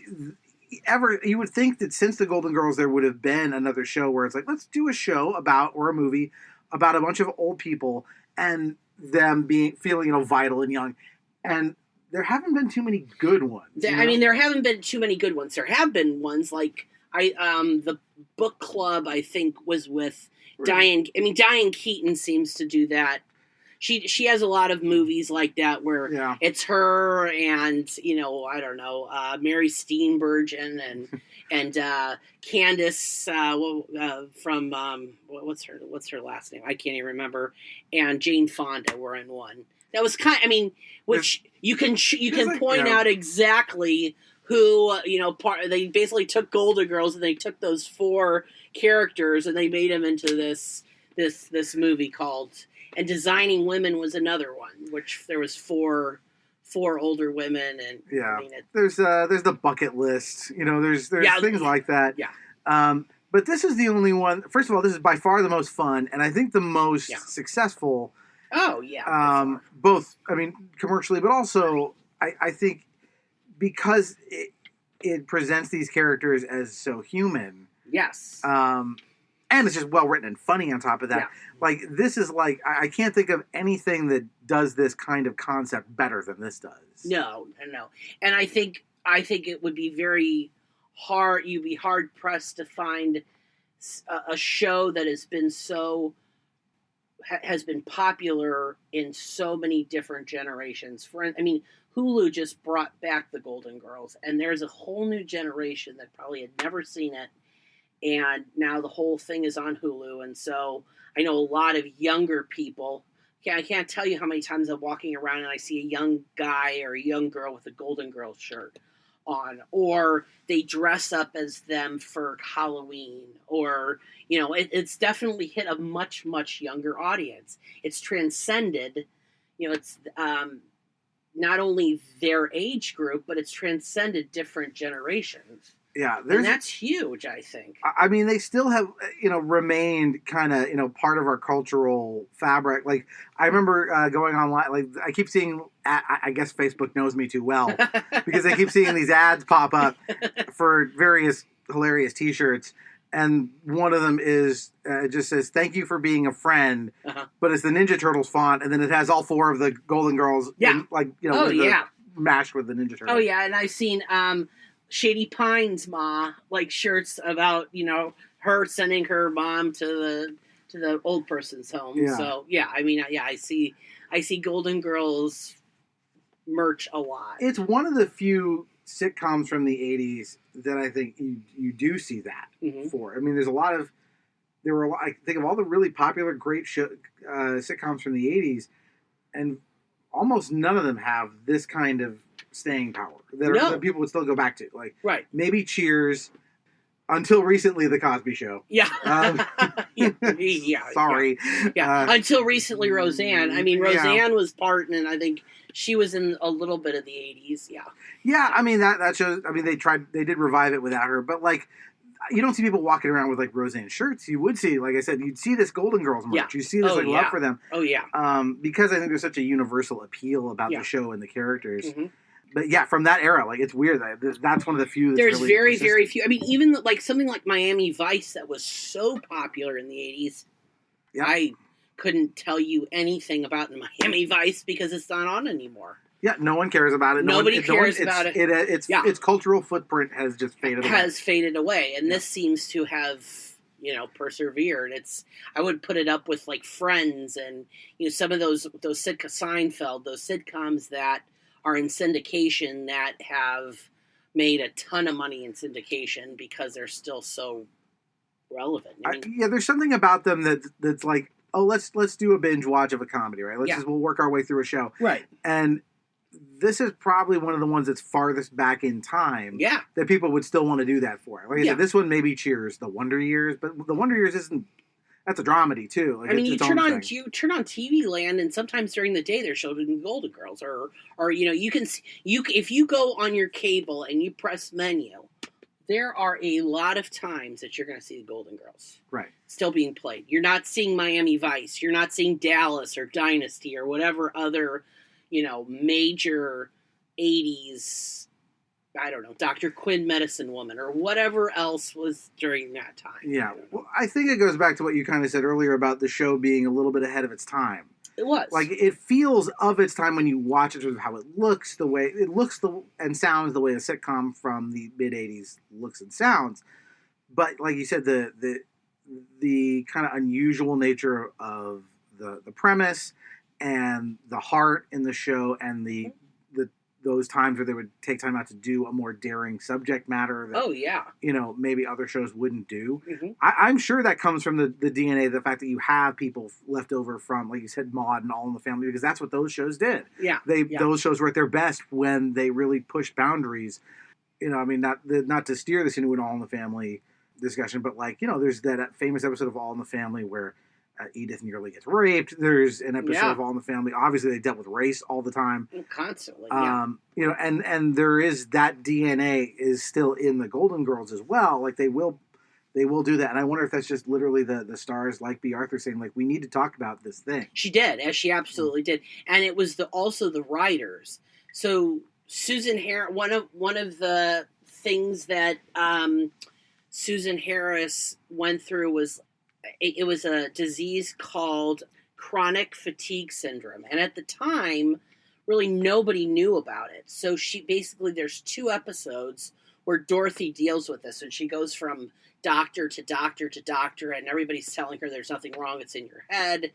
you would think that since the Golden Girls, there would have been another show where it's like, let's do a show about or a movie about a bunch of old people and them feeling vital and young, and there haven't been too many good ones. I mean, there haven't been too many good ones. There have been ones like the book club. I think was with Diane. I mean, Diane Keaton seems to do that. She has a lot of movies like that where it's her and I don't know, Mary Steenburgen and Candace from what's her last name? I can't even remember. And Jane Fonda were in one. That was which you can point out exactly who they basically took Golden Girls and they took those 4 characters and they made them into this movie called. And Designing Women was another one, which there was four older women, and there's the bucket list, there's things like that. Yeah. But this is the only one. First of all, this is by far the most fun, and I think the most successful. Oh yeah. Both, I mean, commercially, but also I think because it presents these characters as so human. Yes. And it's just well written and funny on top of that. Yeah. Like, this is like, I can't think of anything that does this kind of concept better than this does. No. And I think it would be very hard, you'd be hard pressed to find a show that has been popular in so many different generations. Hulu just brought back the Golden Girls, and there's a whole new generation that probably had never seen it. And now the whole thing is on Hulu. And so I know a lot of younger people. I can't tell you how many times I'm walking around and I see a young guy or a young girl with a Golden Girls shirt on. Or they dress up as them for Halloween. Or, it's definitely hit a much, much younger audience. It's transcended. It's not only their age group, but it's transcended different generations. Yeah, and that's huge, I think. I mean, they still have, remained kind of, part of our cultural fabric. Like, I remember going online, like, I keep seeing, I guess Facebook knows me too well, because I keep seeing these ads pop up for various hilarious T-shirts, and one of them is, it just says, "Thank you for being a friend," but it's the Ninja Turtles font, and then it has all 4 of the Golden Girls, mashed with the Ninja Turtles. Oh, yeah, and I've seen... Shady Pines Ma shirts about her sending her mom to the old person's home. Yeah. So I see Golden Girls merch a lot. It's one of the few sitcoms from the 80s that I think you do see that for. I mean, there were a lot. I think of all the really popular great sitcoms from the 80s, and almost none of them have this kind of staying power that people would still go back to. Like, maybe Cheers, until recently, The Cosby Show. Yeah. Sorry. Yeah. Until recently, Roseanne. I mean, Roseanne was part, and I think she was in a little bit of the 80s. Yeah. Yeah, I mean, that shows, I mean, they did revive it without her, but you don't see people walking around with Roseanne shirts. You would see, like I said, you'd see this Golden Girls merch. Yeah. You see this love for them. Oh yeah. Because I think there's such a universal appeal about the show and the characters. Mm-hmm. But yeah, from that era, it's weird that's one of the few. That's There's really very, persistent. very few. I mean, even something like Miami Vice that was so popular in the 80s. Yep. I couldn't tell you anything about Miami Vice because it's not on anymore. Yeah, no one cares about it. Nobody cares about it. Its cultural footprint has just faded away. Has faded away, and this seems to have persevered. I would put it up with Friends and some of those Seinfeld, those sitcoms that are in syndication that have made a ton of money in syndication because they're still so relevant. There's something about them that's like, oh, let's do a binge watch of a comedy, right? We'll work our way through a show, right? And this is probably one of the ones that's farthest back in time. Yeah, that people would still want to do that for. Like I said, this one maybe Cheers, The Wonder Years, but The Wonder Years isn't. that's a dramedy too. Like, I mean, it's you its turn own on thing. TV Land, and sometimes during the day they're showing Golden Girls, or you know, you can if you go on your cable and you press menu, there are a lot of times that you're going to see the Golden Girls Right. still being played. You're not seeing Miami Vice, you're not seeing Dallas or Dynasty or whatever other, you know, major 80s. I don't know, Dr. Quinn Medicine Woman, or whatever else was during that time. Yeah. Well, I think it goes back to what you kind of said earlier about the show being a little bit ahead of its time. It was. Like, it feels of its time when you watch it, how it looks, the way it looks and sounds, the way a sitcom from the mid-'80s looks and sounds. But like you said, the kind of unusual nature of the premise and the heart in the show, and those times where they would take time out to do a more daring subject matter that, you know, maybe other shows wouldn't do. Mm-hmm. I'm sure that comes from the DNA, the fact that you have people left over from, like you said, Maude and All in the Family, because that's what those shows did. Those shows were at their best when they really pushed boundaries. You know, I mean, not to steer this into an All in the Family discussion, but, like, you know, there's that famous episode of All in the Family where Edith nearly gets raped. There's an episode of All in the Family. Obviously, they dealt with race all the time, constantly. You know, and there is that DNA is still in the Golden Girls as well. Like, they will do that, and I wonder if that's just literally the stars like B. Arthur saying, like, we need to talk about this thing. She did, as she absolutely did, and it was also the writers. So Susan Harris, one of the things that Susan Harris went through was. It was a disease called chronic fatigue syndrome. And at the time, really nobody knew about it. So there's 2 episodes where Dorothy deals with this. And she goes from doctor to doctor to doctor, and everybody's telling her there's nothing wrong, it's in your head.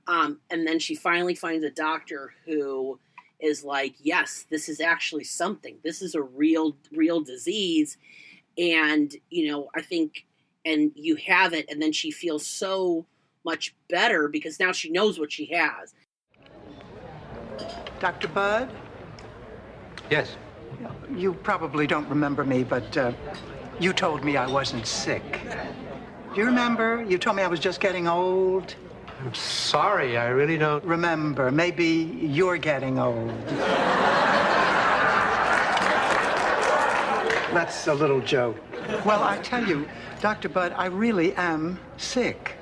And then she finally finds a doctor who is like, yes, this is actually something. This is a real disease. And, you know, I think... and you have it, and then she feels so much better because now she knows what she has. Dr. Bud? Yes. You probably don't remember me, but you told me I wasn't sick. Do you remember? You told me I was just getting old. I'm sorry, I really don't... Remember, maybe you're getting old. That's a little joke. Well, I tell you, Dr. Bud, I really am sick.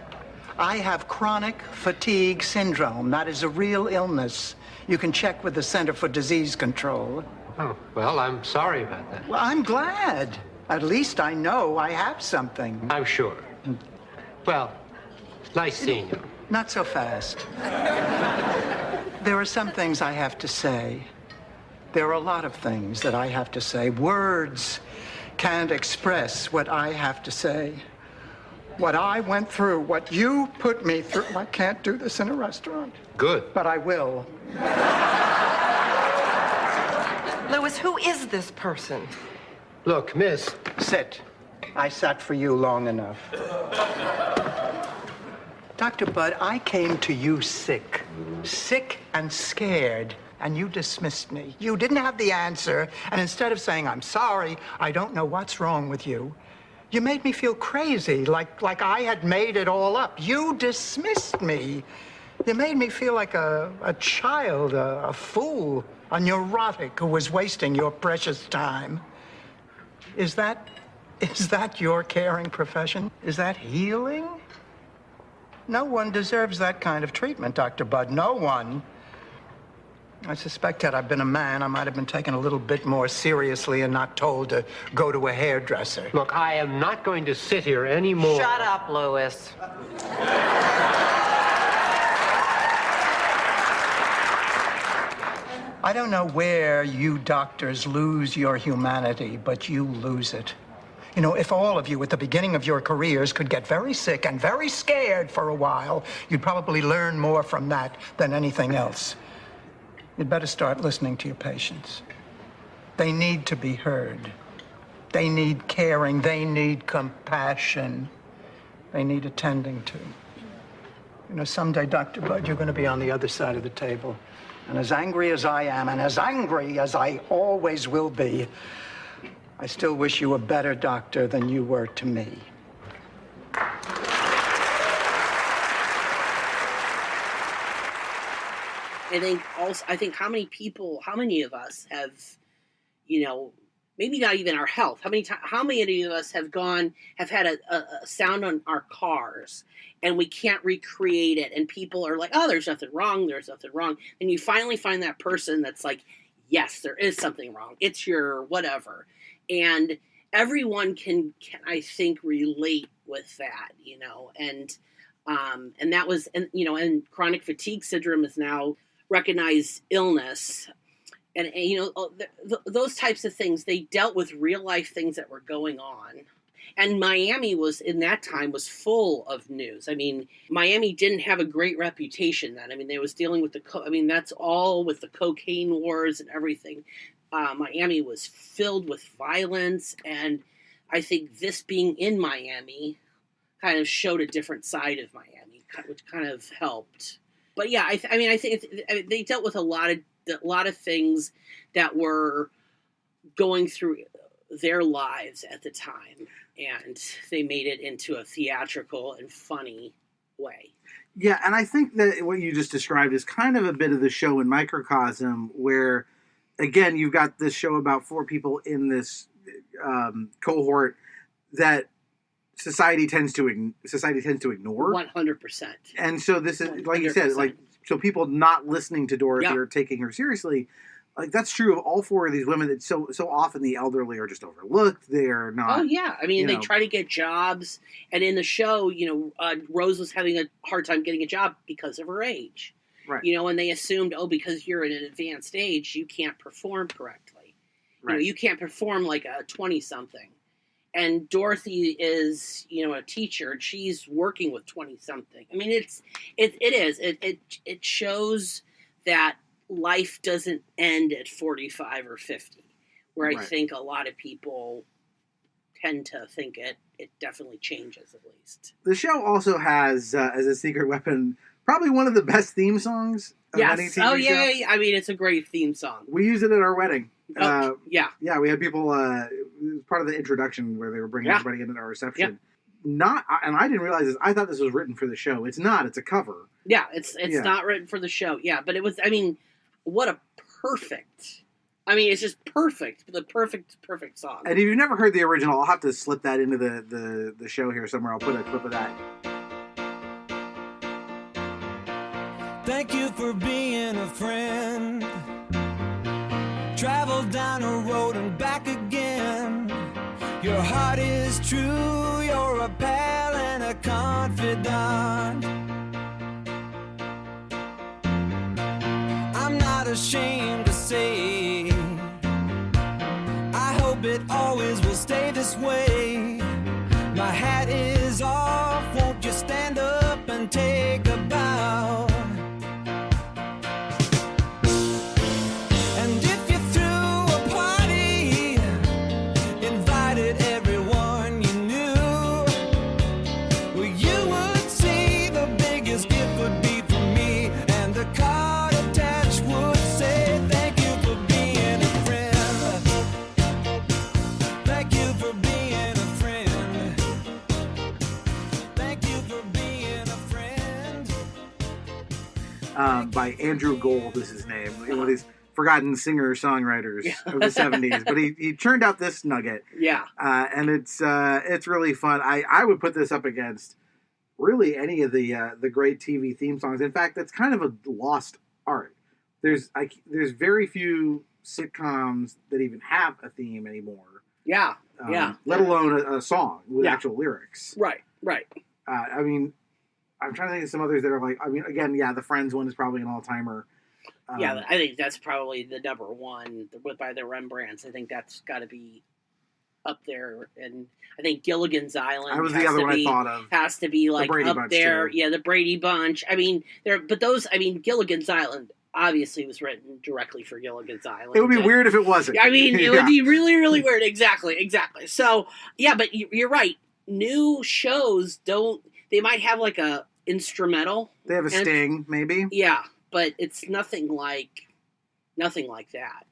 I have chronic fatigue syndrome. That is a real illness. You can check with the Center for Disease Control. Oh, well, I'm sorry about that. Well, I'm glad. At least I know I have something. I'm sure. Well, nice seeing you. Not so fast. There are some things I have to say. There are a lot of things that I have to say. Words can't express what I have to say. What I went through, what you put me through. I can't do this in a restaurant. Good. But I will. Louis, who is this person? Look, miss. Sit. I sat for you long enough. Dr. Bud, I came to you sick and scared, and you dismissed me. You didn't have the answer, and instead of saying, I'm sorry, I don't know what's wrong with you, you made me feel crazy, like I had made it all up. You dismissed me. You made me feel like a child, a fool, a neurotic who was wasting your precious time. Is that your caring profession? Is that healing? No one deserves that kind of treatment, Dr. Bud. No one. I suspect had I been a man, I might have been taken a little bit more seriously and not told to go to a hairdresser. Look, I am not going to sit here anymore. Shut up, Louis. I don't know where you doctors lose your humanity, but you lose it. You know, if all of you at the beginning of your careers could get very sick and very scared for a while, you'd probably learn more from that than anything else. You'd better start listening to your patients. They need to be heard. They need caring. They need compassion. They need attending to. You know, someday, Dr. Bud, you're going to be on the other side of the table. And as angry as I am, and as angry as I always will be, I still wish you a better doctor than you were to me. I think how many of us have, maybe not even our health. How many of us have had a sound on our cars and we can't recreate it, and people are like, oh, there's nothing wrong. And you finally find that person that's like, yes, there is something wrong. It's your whatever. And everyone can I think relate with that, and that was, and chronic fatigue syndrome is now recognized illness. And those types of things, they dealt with real life things that were going on. And Miami was full of news. I mean, Miami didn't have a great reputation then. I mean, they was dealing with that's all with the cocaine wars and everything. Miami was filled with violence, and I think this being in Miami kind of showed a different side of Miami, which kind of helped. But yeah, I think they dealt with a lot of things that were going through their lives at the time, and they made it into a theatrical and funny way. Yeah, and I think that what you just described is kind of a bit of the show in microcosm, where, again, you've got this show about 4 people in this cohort that society tends to ignore. 100%. And so this is, like you said, so people not listening to Dorothy or taking her seriously, like that's true of all 4 of these women. That so often the elderly are just overlooked. They're not. Oh yeah, I mean, they try to get jobs, and in the show, Rose was having a hard time getting a job because of her age. Right. And they assumed, because you're at an advanced age, you can't perform correctly. Right. You can't perform like a 20-something. And Dorothy is, a teacher, and she's working with 20-something. I mean, it shows that life doesn't end at 45 or 50, where I think a lot of people tend to think it definitely changes, at least. The show also has, as a secret weapon, probably one of the best theme songs of any TV show. Yeah. I mean, it's a great theme song. We used it at our wedding. Yeah, we had people. It was part of the introduction where they were bringing everybody in at our reception. And I didn't realize this. I thought this was written for the show. It's not. It's a cover. Yeah, it's not written for the show. Yeah, but it was. I mean, what a perfect. I mean, it's just perfect. The perfect song. And if you've never heard the original, I'll have to slip that into the show here somewhere. I'll put a clip of that. Thank you for being a friend. Travel down a road and back again. Your heart is true, you're a pal and a confidant. I'm not ashamed to say, I hope it always will stay this way. My hat is off, won't you stand up and take a bow? By Andrew Gold is his name. One of these forgotten singer-songwriters of the 70s. But he churned out this nugget. Yeah. And it's really fun. I would put this up against really any of the great TV theme songs. In fact, that's kind of a lost art. There's very few sitcoms that even have a theme anymore. Yeah. Let alone a song with actual lyrics. Right. I mean, I'm trying to think of some others that are like, I mean, again, the Friends one is probably an all-timer. I think that's probably the number one by the Rembrandts. I think that's got to be up there. And I think Gilligan's Island that was the other one I thought of. Has to be like the up there. Too. Yeah, the Brady Bunch. I mean, Gilligan's Island obviously was written directly for Gilligan's Island. It would be weird if it wasn't. I mean, it would be really, really weird. Exactly. So, yeah, but you're right. New shows they might have like a instrumental. They have a sting, maybe. Yeah, but it's nothing like that.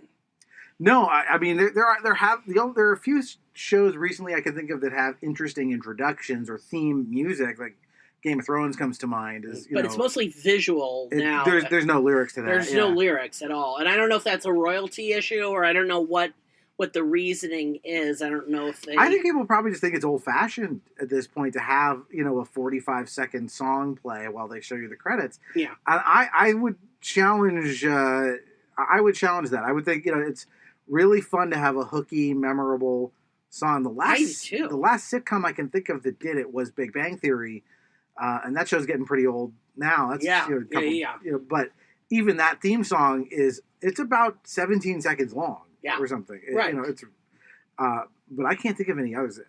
No, I mean there are a few shows recently I can think of that have interesting introductions or theme music. Like Game of Thrones comes to mind. It's mostly visual now. There's no lyrics to that. There's no lyrics at all, and I don't know if that's a royalty issue or I don't know what the reasoning is. I don't know if they. I think people probably just think it's old fashioned at this point to have a 45-second song play while they show you the credits. Yeah, and I would challenge. I would challenge that. I would think it's really fun to have a hooky, memorable song. The last sitcom I can think of that did it was Big Bang Theory, and that show's getting pretty old now. That's, but even that theme song it's about 17 seconds long, or something. Right. But I can't think of any others.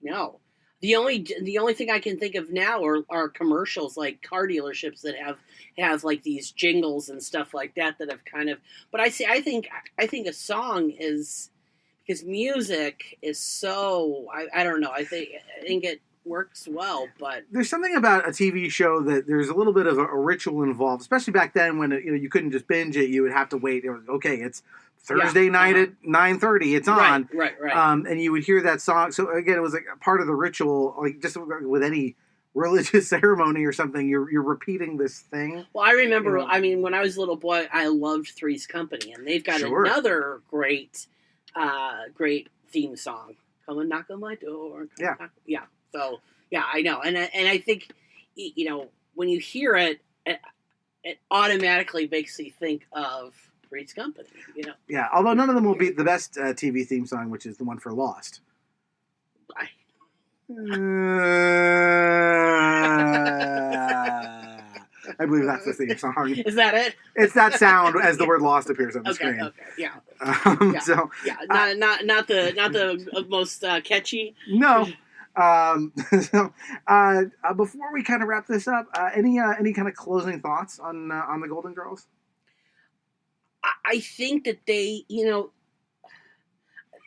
No. The only thing I can think of now are commercials like car dealerships that have like these jingles and stuff like that have kind of. But I think a song is, because music is so I don't know, I think it works well, but there's something about a TV show that there's a little bit of a ritual involved, especially back then when you couldn't just binge it. You would have to wait. It's Thursday night at 9:30. It's on. Right. And you would hear that song. So again, it was like a part of the ritual, like just with any religious ceremony or something. You're repeating this thing. Well, I remember. I mean, when I was a little boy, I loved Three's Company, and they've got another great theme song. Come and knock on my door. Yeah. So I know, and I think when you hear it, it automatically makes you think of Three's Company. Yeah, although none of them will beat the best TV theme song, which is the one for Lost. I believe that's the theme song. Is that it? It's that sound as the word "lost" appears on the screen. Okay, yeah. Not the most catchy. No. Before we kind of wrap this up, any kind of closing thoughts on the Golden Girls? I think that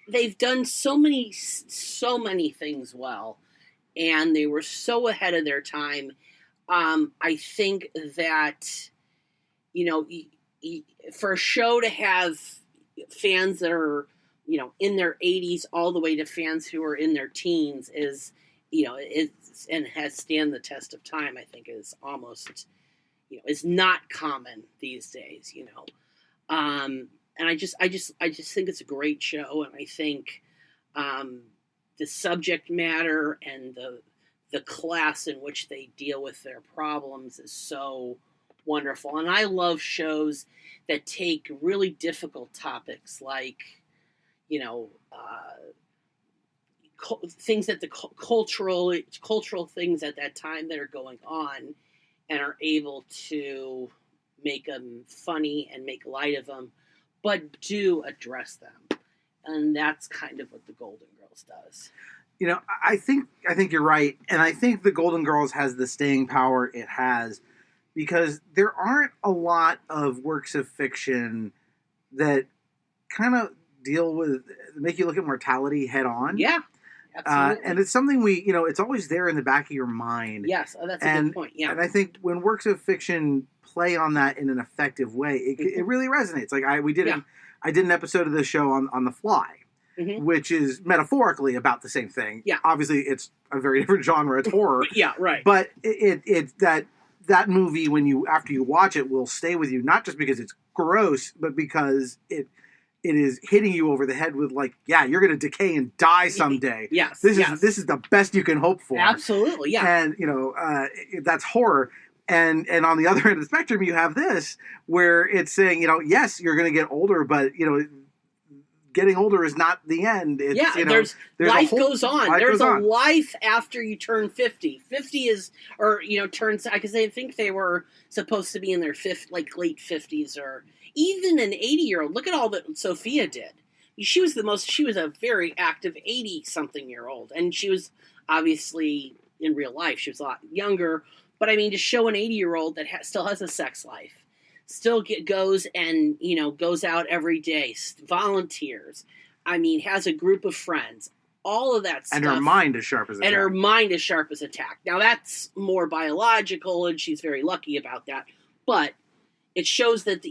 they've done so many things well, and they were so ahead of their time. I think that, for a show to have fans that are, in their 80s all the way to fans who are in their teens is and has stand the test of time, I think is almost, is not common these days, and I just think it's a great show. And I think, the subject matter and the class in which they deal with their problems is so wonderful. And I love shows that take really difficult topics like, things that the cultural things at that time that are going on, and are able to make them funny and make light of them, but do address them. And that's kind of what the Golden Girls does. I think you're right. And I think the Golden Girls has the staying power it has because there aren't a lot of works of fiction that kind of make you look at mortality head on. Yeah, absolutely. And it's something it's always there in the back of your mind. Yes, that's a good point. Yeah. And I think when works of fiction play on that in an effective way, it really resonates. Like I did an episode of this show on The Fly, which is metaphorically about the same thing. Yeah. Obviously, it's a very different genre. It's horror. Yeah, right. But it's that movie, after you watch it, will stay with you, not just because it's gross, but because it is hitting you over the head with you're going to decay and die someday. Yes. This is the best you can hope for. Absolutely. Yeah. And that's horror. And on the other end of the spectrum, you have this where it's saying, yes, you're going to get older, but getting older is not the end. It's, there's life goes on. There's a on. life after you turn 50. 50 is, turns, because I think they were supposed to be in their late 50s, or even an 80-year-old. Look at all that Sophia did. She was a very active 80-something-year-old, and she was obviously in real life. She was a lot younger, but I mean, to show an 80-year-old that still has a sex life, still goes and, goes out every day, volunteers. I mean, has a group of friends, all of that stuff. And her mind is sharp as a tack. Now, that's more biological, and she's very lucky about that. But it shows that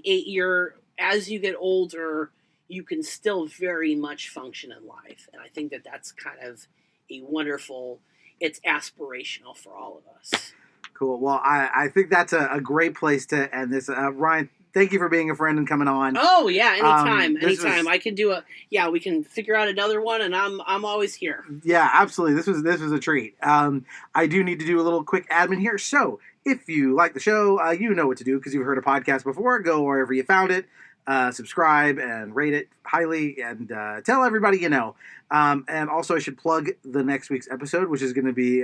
as you get older, you can still very much function in life. And I think that that's kind of a wonderful, it's aspirational for all of us. Cool. Well, I think that's a great place to end this. Ryan, thank you for being a friend and coming on. Oh yeah, anytime. Was, I can do we can figure out another one, and I'm always here. Yeah, absolutely. This was a treat. I do need to do a little quick admin here. So if you like the show, you know what to do because you've heard a podcast before. Go wherever you found it, subscribe and rate it highly, and tell everybody you know. And also, I should plug the next week's episode, which is going to be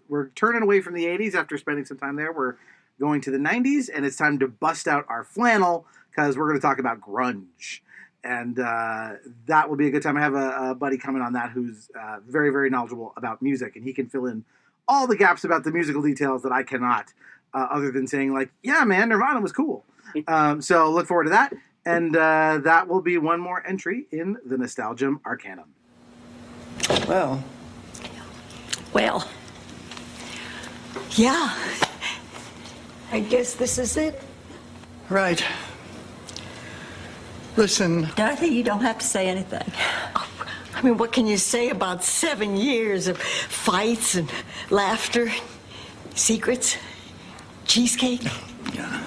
we're turning away from the 80s after spending some time there. We're going to the 90s, and it's time to bust out our flannel because we're going to talk about grunge. And that will be a good time. I have a buddy coming on that who's very, very knowledgeable about music, and he can fill in all the gaps about the musical details that I cannot, other than saying, like, yeah, man, Nirvana was cool. So look forward to that. And that will be one more entry in the Nostalgium Arcanum. Well, Yeah. I guess this is it. right. Listen, Dorothy, you don't have to say anything. I mean, what can you say about 7 years of fights and laughter, secrets, cheesecake? yeah,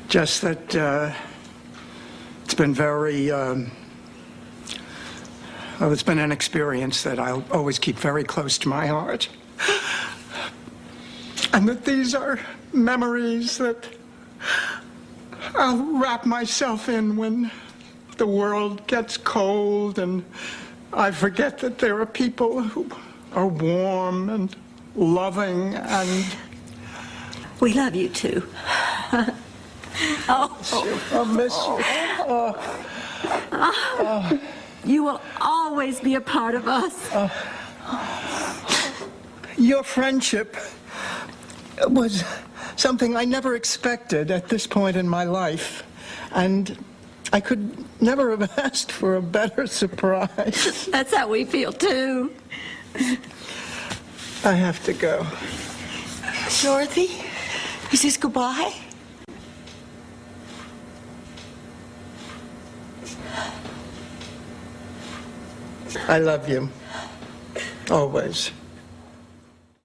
just that it's been very, it's been an experience that I'll always keep very close to my heart. And that these are memories that I'll wrap myself in when the world gets cold and I forget that there are people who are warm and loving and... We love you, too. I'll miss you. You will always be a part of us. Your friendship was something I never expected at this point in my life, and I could never have asked for a better surprise. That's how we feel, too. I have to go. Dorothy, is this goodbye? I love you. Always.